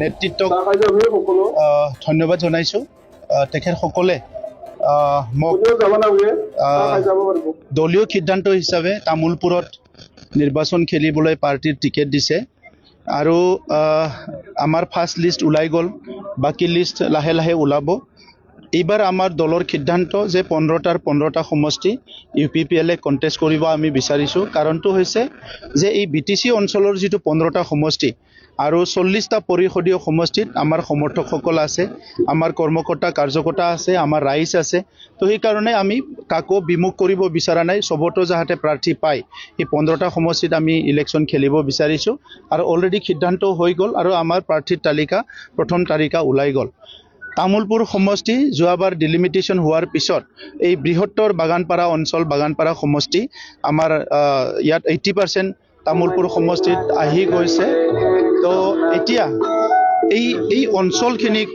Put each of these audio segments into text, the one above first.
নেতৃত্বক ধন্যবাদ জনাইছোঁ তেখেতসকলে মোক দলীয় সিদ্ধান্ত হিচাপে তামোলপুৰত নিৰ্বাচন খেলিবলৈ পাৰ্টিৰ টিকেট দিছে আৰু আমাৰ ফাৰ্ষ্ট লিষ্ট ওলাই গ'ল বাকী লিষ্ট লাহে লাহে ওলাব এইবাৰ আমাৰ দলৰ সিদ্ধান্ত যে 15টাৰ 15টা সমষ্টি UPPL কণ্টেষ্ট কৰিব আমি বিচাৰিছোঁ কাৰণটো হৈছে যে এই BTC অঞ্চলৰ যিটো 15টা সমষ্টি আৰু 40টা পৰিষদীয় সমষ্টিত আমাৰ সমৰ্থকসকল আছে আমাৰ কৰ্মকৰ্তা কাৰ্যকৰ্তা আছে আমাৰ ৰাইজ আছে তো এই কাৰণে আমি কাকো বিমুখ কৰিব বিচৰা নাই সবতো যাহাতে প্ৰাৰ্থী পায় এই 15টা সমষ্টিত আমি ইলেকশ্যন খেলিব বিচাৰিছোঁ আৰু অলৰেডি সিদ্ধান্ত হৈ গ'ল আৰু আমাৰ প্ৰাৰ্থীৰ তালিকা প্ৰথম তালিকা ওলাই গ'ল তামোলপুৰ সমষ্টি যোৱাবাৰ ডিলিমিটেশ্যন হোৱাৰ পিছত এই বৃহত্তৰ বাগানপাৰা অঞ্চল বাগানপাৰা সমষ্টি আমাৰ ইয়াত 80% তামোলপুৰ সমষ্টিত আহি গৈছে তো এতিয়া এই অঞ্চলখিনিক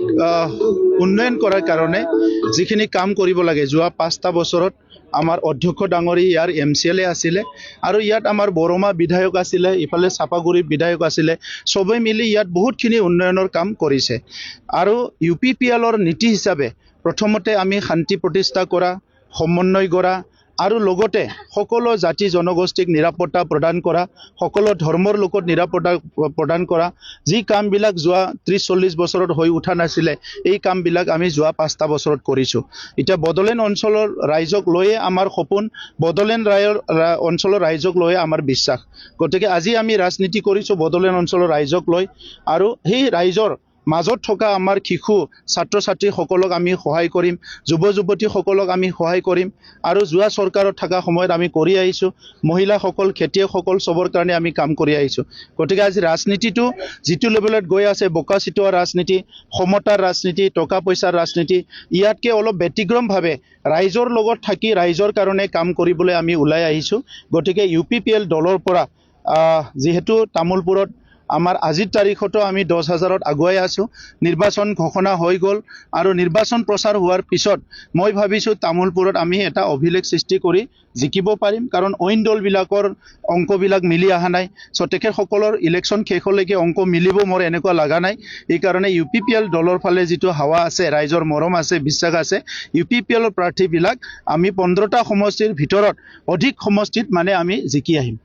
উন্নয়ন কৰাৰ কাৰণে যিখিনি কাম কৰিব লাগে যোৱা 5টা বছৰত আমাৰ অধ্যক্ষ ডাঙৰী ইয়াৰ MCLA আছিলে আৰু ইয়াত আমাৰ বৰমা বিধায়ক আছিলে ইফালে চাপাগুৰি বিধায়ক আছিলে সবে মিলি ইয়াত বহুতখিনি উন্নয়নৰ কাম কৰিছে আৰু UPPLৰ নীতি হিচাপে প্ৰথমতে আমি শান্তি প্ৰতিষ্ঠা কৰা সমন্বয় কৰা আৰু লগতে সকলো জাতি জনগোষ্ঠীক নিৰাপত্তা প্ৰদান কৰা সকলো ধৰ্মৰ লোকত নিৰাপত্তা প্ৰদান কৰা যি কামবিলাক যোৱা 30-40 বছৰত হৈ উঠা নাছিলে এই কামবিলাক আমি যোৱা 5টা বছৰত কৰিছোঁ এতিয়া বদলেণ্ড অঞ্চলৰ ৰাইজক লৈয়ে আমাৰ সপোন বদলেণ্ড অঞ্চলৰ ৰাইজক লৈয়ে আমাৰ বিশ্বাস গতিকে আজি আমি ৰাজনীতি কৰিছোঁ বদলেণ্ড অঞ্চলৰ ৰাইজক লৈ আৰু সেই ৰাইজৰ মাজত থকা আমাৰ শিশু ছাত্ৰ ছাত্ৰীসকলক আমি সহায় কৰিম যুৱ যুৱতীসকলক আমি সহায় কৰিম আৰু যোৱা চৰকাৰত থকা সময়ত আমি কৰি আহিছোঁ মহিলাসকল খেতিয়কসকল সবৰ কাৰণে আমি কাম কৰি আহিছোঁ গতিকে আজি ৰাজনীতিটো যিটো লেভেলত গৈ আছে বোকা চিটোৱা ৰাজনীতি সমতাৰ ৰাজনীতি টকা পইচাৰ ৰাজনীতি ইয়াতকে অলপ ব্যতিক্ৰমভাৱে ৰাইজৰ লগত থাকি ৰাইজৰ কাৰণে কাম কৰিবলৈ আমি ওলাই আহিছোঁ গতিকে UPPL দলৰ পৰা যিহেতু তামোলপুৰত আমাৰ আজিৰ তাৰিখতো আমি 10,000ত আগুৱাই আছোঁ নিৰ্বাচন ঘোষণা হৈ গ'ল আৰু নিৰ্বাচন প্ৰচাৰ হোৱাৰ পিছত মই ভাবিছোঁ তামোলপুৰত আমি এটা অভিলেখ সৃষ্টি কৰি জিকিব পাৰিম কাৰণ অইন দলবিলাকৰ অংকবিলাক মিলি অহা নাই চ' তেখেতসকলৰ ইলেকশ্যন শেষলৈকে অংক মিলিব মোৰ এনেকুৱা লগা নাই এই কাৰণে UPPL দলৰ ফালে যিটো হাৱা আছে ৰাইজৰ মৰম আছে বিশ্বাস আছে UPPLৰ প্ৰাৰ্থীবিলাক আমি 15টা সমষ্টিৰ ভিতৰত অধিক সমষ্টিত মানে আমি জিকি আহিম